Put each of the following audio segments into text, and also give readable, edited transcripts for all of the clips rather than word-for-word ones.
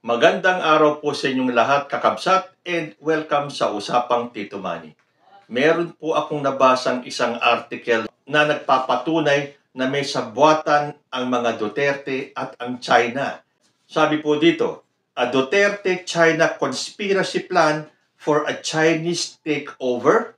Magandang araw po sa inyong lahat, kakabsat, and welcome sa Usapang Tito Manny. Meron po akong nabasang isang article na nagpapatunay na may sabwatan ang mga Duterte at ang China. Sabi po dito, a Duterte-China conspiracy plan for a Chinese takeover.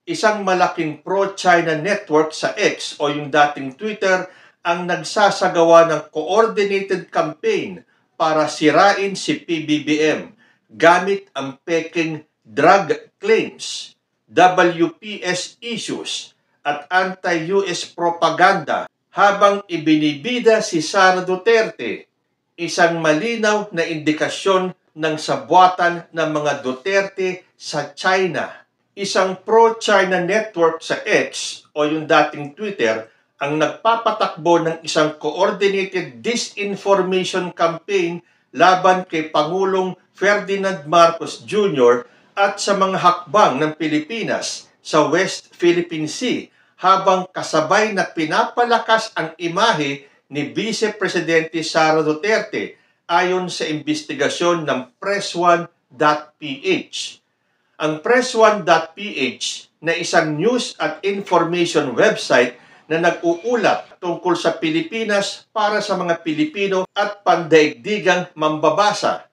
Isang malaking pro-China network sa X o yung dating Twitter ang nagsasagawa ng coordinated campaign para sirain si PBBM gamit ang peking drug claims, WPS issues at anti-US propaganda habang ibinibida si Sara Duterte, isang malinaw na indikasyon ng sabwatan ng mga Duterte sa China. Isang pro-China network sa X o yung dating Twitter ang nagpapatakbo ng isang coordinated disinformation campaign laban kay Pangulong Ferdinand Marcos Jr. at sa mga hakbang ng Pilipinas sa West Philippine Sea habang kasabay na pinapalakas ang imahe ni Vice Presidente Sara Duterte ayon sa investigasyon ng Press1.ph. Ang Press1.ph na isang news at information website na nag-uulat tungkol sa Pilipinas para sa mga Pilipino at pandaigdigang mambabasa.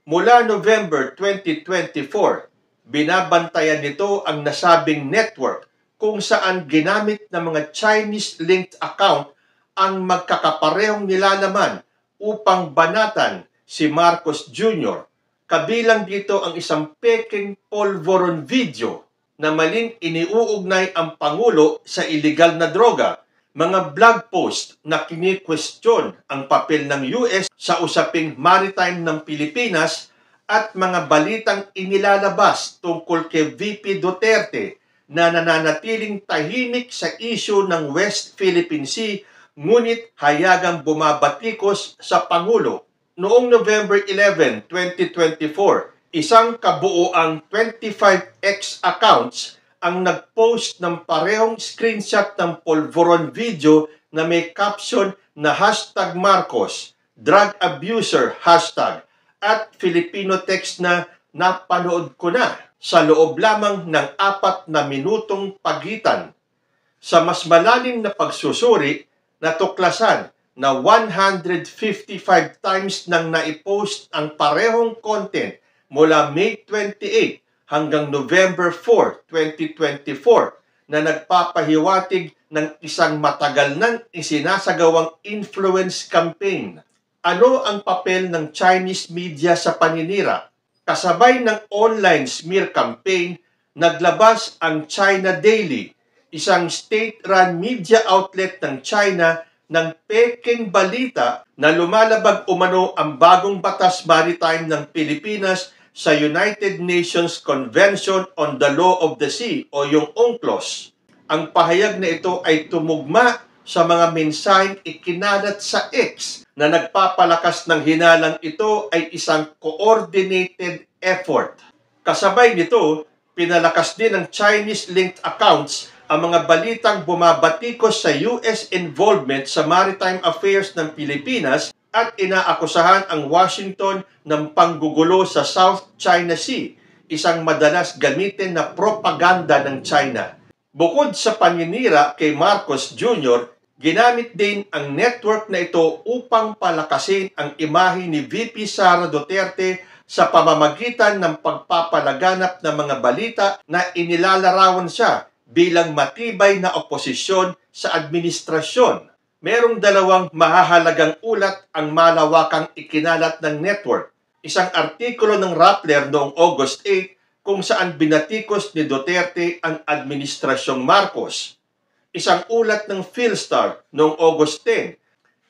Mula November 2024, binabantayan nito ang nasabing network kung saan ginamit ng mga Chinese-linked account ang magkakaparehong nilalaman upang banatan si Marcos Jr. Kabilang dito ang isang peking polvoron video na maling iniuugnay ang Pangulo sa iligal na droga, mga blog post na kini-question ang papel ng US sa usaping maritime ng Pilipinas at mga balitang inilalabas tungkol kay VP Duterte na nananatiling tahimik sa issue ng West Philippine Sea ngunit hayagang bumabatikos sa Pangulo. Noong November 11, 2024, isang kabuoang 25X accounts ang nag-post ng parehong screenshot ng polvoron video na may caption na #Marcos, drug abuser hashtag, at Filipino text na napanood ko na sa loob lamang ng 4 na minutong pagitan. Sa mas malalim na pagsusuri, natuklasan na 155 times nang naipost ang parehong content mula May 28 hanggang November 4, 2024 na nagpapahiwatig ng isang matagal nang isinasagawang influence campaign. Ano ang papel ng Chinese media sa paninira? Kasabay ng online smear campaign, naglabas ang China Daily, isang state-run media outlet ng China ng peking balita na lumalabag umano ang bagong batas maritime ng Pilipinas sa United Nations Convention on the Law of the Sea o yung UNCLOS. Ang pahayag na ito ay tumugma sa mga mensaheng ikinalat sa X na nagpapalakas ng hinalang ito ay isang coordinated effort. Kasabay nito, pinalakas din ng Chinese-linked accounts ang mga balitang bumabatikos sa US involvement sa maritime affairs ng Pilipinas at inaakusahan ang Washington ng panggugulo sa South China Sea, isang madalas gamitin na propaganda ng China. Bukod sa paninira kay Marcos Jr., ginamit din ang network na ito upang palakasin ang imahe ni VP Sara Duterte sa pamamagitan ng pagpapalaganap ng mga balita na inilalarawan siya bilang matibay na oposisyon sa administrasyon. Merong dalawang mahahalagang ulat ang malawakang ikinalat ng network. Isang artikulo ng Rappler noong August 8 kung saan binatikos ni Duterte ang administrasyong Marcos. Isang ulat ng Philstar noong August 10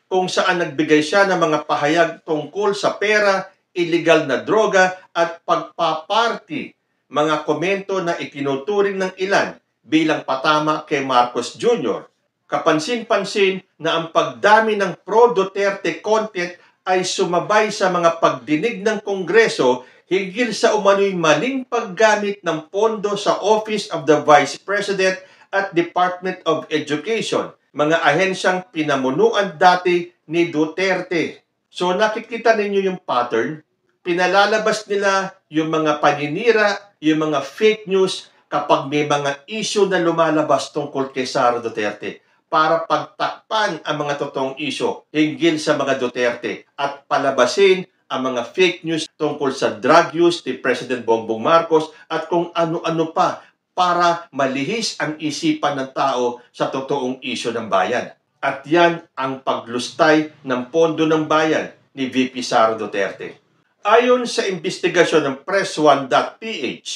kung saan nagbigay siya ng mga pahayag tungkol sa pera, illegal na droga at pagpaparty, mga komento na itinuturing ng ilan bilang patama kay Marcos Jr. Kapansin-pansin na ang pagdami ng pro-Duterte content ay sumabay sa mga pagdinig ng Kongreso hinggil sa umano'y maling paggamit ng pondo sa Office of the Vice President at Department of Education, mga ahensyang pinamunuan dati ni Duterte. So nakikita ninyo yung pattern. Pinalalabas nila yung mga paninira, yung mga fake news kapag may mga issue na lumalabas tungkol kay Sara Duterte para pagtakpan ang mga totoong issue hinggil sa mga Duterte at palabasin ang mga fake news tungkol sa drug use ni President Bongbong Marcos at kung ano-ano pa para malihis ang isipan ng tao sa totoong issue ng bayan. At yan ang paglustay ng pondo ng bayan ni VP Sara Duterte. Ayon sa investigasyon ng Press1.ph,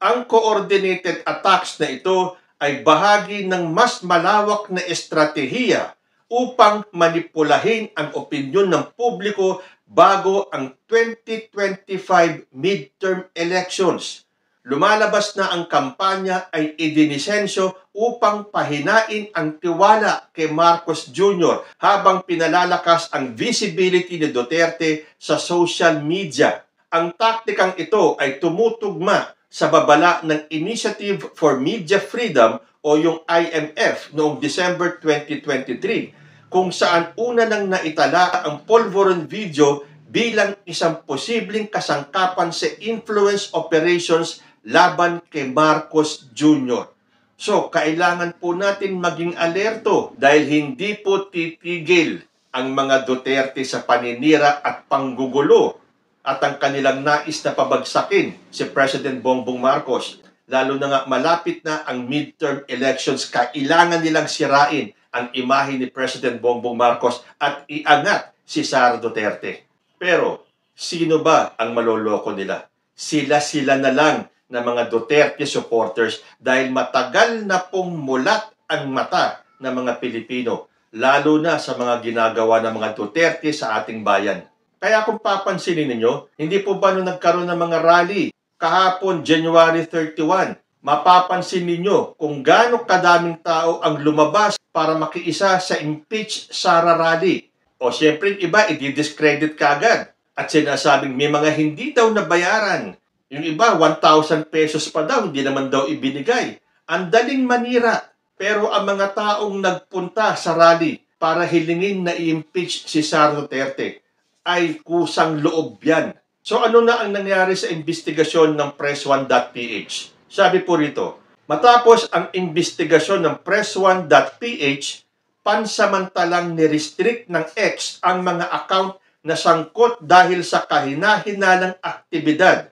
ang coordinated attacks na ito ay bahagi ng mas malawak na estratehiya upang manipulahin ang opinyon ng publiko bago ang 2025 midterm elections. Lumalabas na ang kampanya ay idinisensyo upang pahinain ang tiwala kay Marcos Jr. habang pinalalakas ang visibility ni Duterte sa social media. Ang taktikang ito ay tumutugma sa babala ng Initiative for Media Freedom o yung IMF noong December 2023 kung saan una nang naitala ang Polvoron video bilang isang posibleng kasangkapan sa influence operations laban kay Marcos Jr. So, kailangan po natin maging alerto dahil hindi po titigil ang mga Duterte sa paninira at panggugulo at ang kanilang nais na pabagsakin si President Bongbong Marcos. Lalo na nga malapit na ang midterm elections, kailangan nilang sirain ang imahe ni President Bongbong Marcos at iangat si Sara Duterte. Pero, sino ba ang maloloko nila? Sila-sila na lang na mga Duterte supporters dahil matagal na pong mulat ang mata ng mga Pilipino, lalo na sa mga ginagawa ng mga Duterte sa ating bayan. Kaya kung papansinin ninyo, hindi po ba nung nagkaroon ng mga rally kahapon, January 31, mapapansin ninyo kung gaano kadaming tao ang lumabas para makiisa sa impeach Sara rally. O siyempre iba, i-discredit kaagad at sinasabing may mga hindi daw nabayaran. Yung iba, 1,000 pesos pa daw, hindi naman daw ibinigay. Ang daling manira. Pero ang mga taong nagpunta sa rally para hilingin na i-impeach si Sara Duterte ay kusang loob yan. So ano na ang nangyari sa investigasyon ng Press1.ph? Sabi po rito, matapos ang investigasyon ng Press1.ph, pansamantalang ni-restrict ng X ang mga account na sangkot dahil sa kahina-hinalang aktibidad.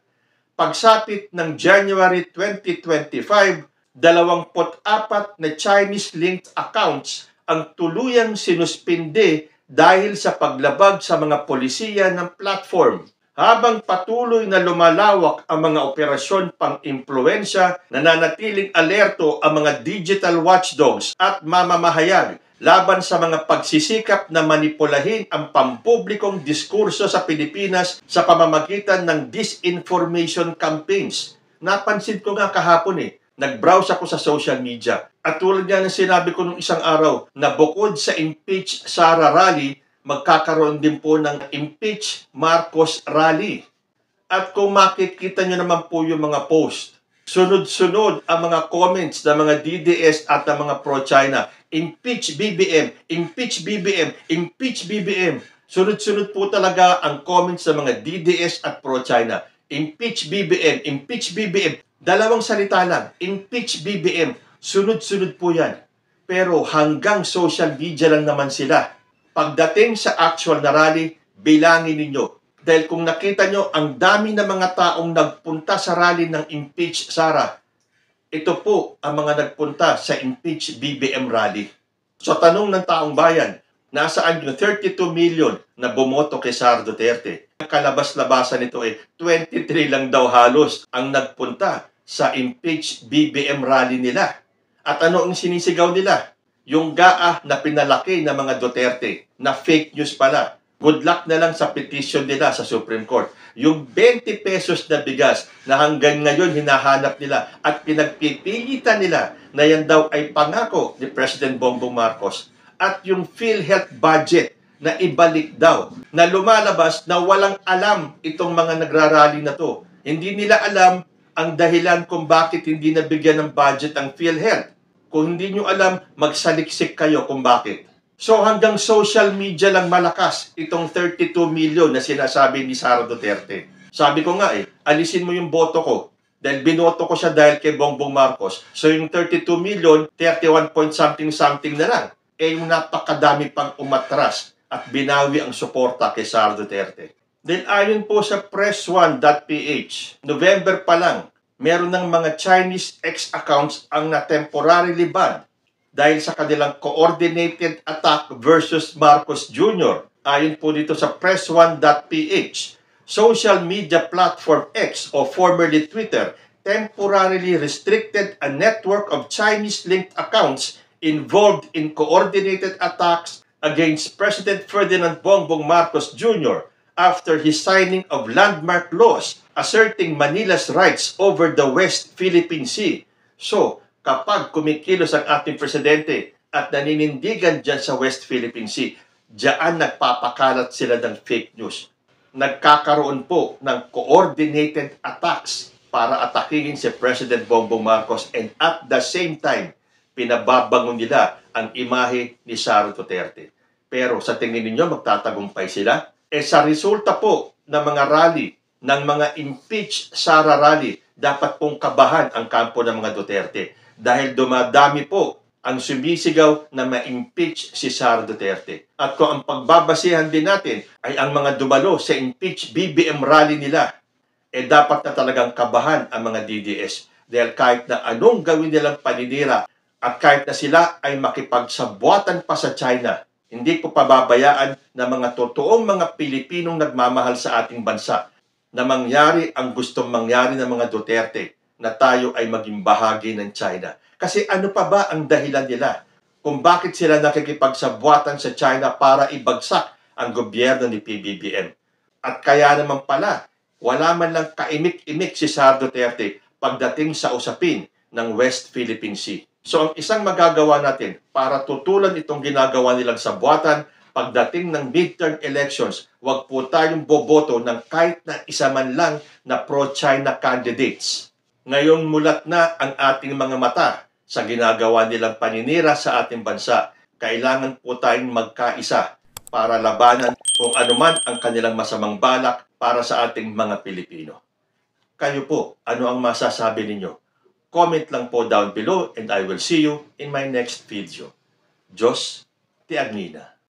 Pagsapit ng January 2025, 24 na Chinese-linked accounts ang tuluyang sinuspinde dahil sa paglabag sa mga polisiya ng platform. Habang patuloy na lumalawak ang mga operasyon pang-impluensya, nananatiling alerto ang mga digital watchdogs at mamamahayag laban sa mga pagsisikap na manipulahin ang pampublikong diskurso sa Pilipinas sa pamamagitan ng disinformation campaigns. Napansin ko nga kahapon nag-browse ako sa social media. At tulad nga ng sinabi ko nung isang araw na bukod sa impeach Sara rally, magkakaroon din po ng impeach Marcos rally. At kung makikita nyo naman po yung mga post, sunod-sunod ang mga comments ng mga DDS at ng mga pro-China. Impeach BBM, impeach BBM, impeach BBM. Sunod-sunod po talaga ang comments ng mga DDS at pro-China. Impeach BBM, impeach BBM. Dalawang salita lang, impeach BBM. Sunod-sunod po yan. Pero hanggang social media lang naman sila. Pagdating sa actual na rally, bilangin ninyo. Dahil kung nakita nyo, ang dami na mga taong nagpunta sa rally ng impeach Sara. Ito po ang mga nagpunta sa impeach BBM rally. So tanong ng taong bayan, nasaan yung 32 million na bumoto kay Sara Duterte? Ang kalabas-labasan nito 23 lang daw halos ang nagpunta sa impeach BBM rally nila. At ano ang sinisigaw nila? Yung GAA na pinalaki ng mga Duterte na fake news pala. Good luck na lang sa petition nila sa Supreme Court. Yung 20 pesos na bigas na hanggang ngayon hinahanap nila at pinagpipilitan nila na yan daw ay pangako ni President Bongbong Marcos. At yung PhilHealth budget na ibalik daw, na lumalabas na walang alam itong mga nagrarally na to. Hindi nila alam ang dahilan kung bakit hindi nabigyan ng budget ang PhilHealth. Kung hindi nyo alam, magsaliksik kayo kung bakit. So hanggang social media lang malakas itong 32 million na sinasabi ni Sara Duterte. Sabi ko nga alisin mo yung boto ko. Dahil binoto ko siya dahil kay Bongbong Marcos. So yung 32 million, 31 point something na lang. Yung napakadami pang umatras at binawi ang suporta kay Sara Duterte. Then ayon po sa press1.ph, November pa lang, meron ng mga Chinese X accounts ang na-temporarily banned dahil sa kanilang coordinated attack versus Marcos Jr. Ayon po dito sa press1.ph, social media platform X o formerly Twitter temporarily restricted a network of Chinese-linked accounts involved in coordinated attacks against President Ferdinand Bongbong Marcos Jr. after his signing of landmark laws asserting Manila's rights over the West Philippine Sea. So, kapag kumikilos ang ating presidente at naninindigan dyan sa West Philippine Sea, diyan nagpapakalat sila ng fake news. Nagkakaroon po ng coordinated attacks para atakihin si President Bongbong Marcos and at the same time, pinababangon nila ang imahe ni Sara Duterte. Pero sa tingin ninyo, magtatagumpay sila? Sa resulta po ng mga rally, ng mga impeach Sara rally, dapat pong kabahan ang kampo ng mga Duterte. Dahil dumadami po ang sumisigaw na ma-impeach si Sara Duterte. At kung ang pagbabasihan din natin ay ang mga dumalo sa impeach BBM rally nila, dapat na talagang kabahan ang mga DDS. Dahil kahit na anong gawin nilang paninira at kahit na sila ay makipagsabwatan pa sa China, hindi ko pababayaan na mga totoong mga Pilipinong nagmamahal sa ating bansa na mangyari ang gustong mangyari ng mga Duterte na tayo ay maging bahagi ng China. Kasi ano pa ba ang dahilan nila kung bakit sila nakikipagsabwatan sa China para ibagsak ang gobyerno ni PBBM? At kaya naman pala, wala man lang kaimik-imik si Sara Duterte pagdating sa usapin ng West Philippine Sea. So ang isang magagawa natin para tutulan itong ginagawa nilang sabwatan pagdating ng midterm elections, wag po tayong boboto ng kahit na isa man lang na pro-China candidates. Ngayon mulat na ang ating mga mata sa ginagawa nilang paninira sa ating bansa. Kailangan po tayong magkaisa para labanan kung anuman ang kanilang masamang balak para sa ating mga Pilipino. Kayo po, ano ang masasabi ninyo? Comment lang po down below and I will see you in my next video. Diyos, ti Agnina.